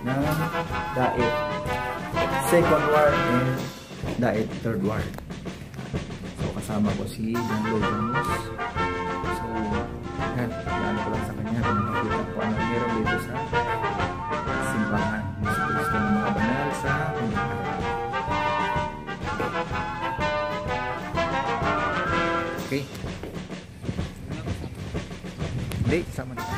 ng Daet Second Ward and Daet Third Ward. So kasama ko si John Lloyd Ramos. So yan, yan ko lang sa kanya kung nakita ko ano meron dito sa simbahan sa Kristo ng mga banal sa Panginoon. Okay. Hindi, sama na.